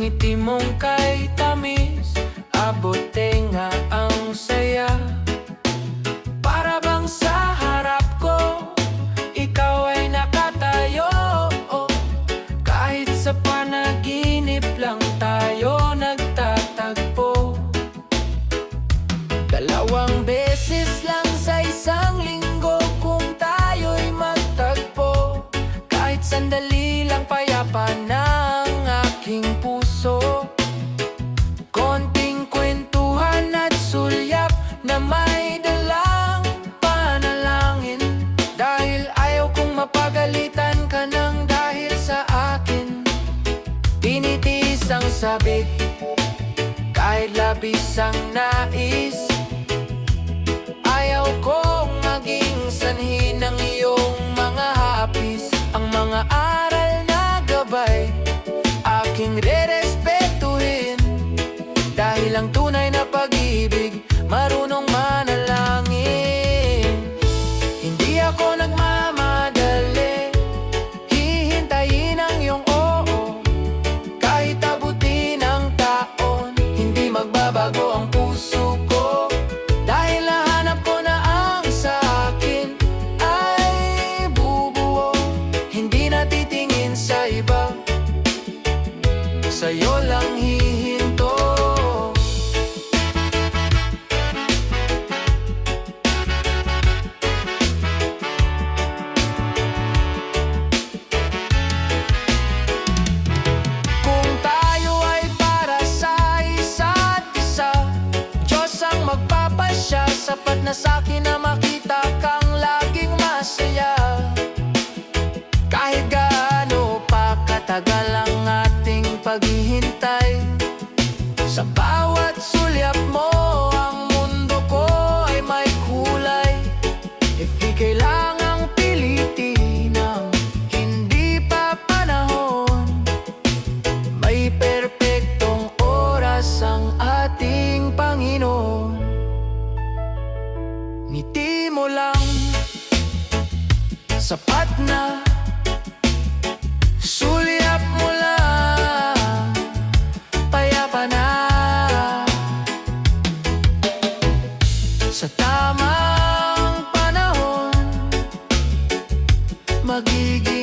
ngiti mong kay tamis, abot tenga ang saya. Para bang sa harap ko, ikaw ay nakatayo. Kahit sa panaginip lang tayo nagtatagpo. Dalawang beses lang sa isang linggo kung tayo'y magtagpo. Kahit sandali lang payapa ng aking puso. Konting kwentuhan at sulyap na may dalang panalangin. Dahil ayaw kong mapagalitan ka ng dahil sa akin. Tinitiis ang sabik, kahit labis ang nais. Ayaw kong maging sanhi ng iyong mga hapis. Ang mga aral na gabay, aking rerespetuhin. Dahil ang tunay na pag-ibig, marunong manalangin. Hindi ako nagmamadali, hihintayin ang iyong oo. Kahit abutin ang taon, hindi magbabago ang puso ko. Dahil nahanap ko na ang sa akin ay bubuo. Hindi natitingin sa iba, sa'yo lang hihinto. Kung tayo ay para sa isa't isa, Diyos ang magpapasya. Sapat na sa'kin na makita kang laging masaya. Kahit gaano pa katagal ang ating paghihintay, sa bawat sulyap mo ang mundo ko ay may kulay. Di kailangang pilitin ang hindi pa panahon. May perpektong oras ang ating Panginoon. Ngiti mo lang, sapat na. Sulyap mo lang, payapa na. Sa tamang panahon, magiging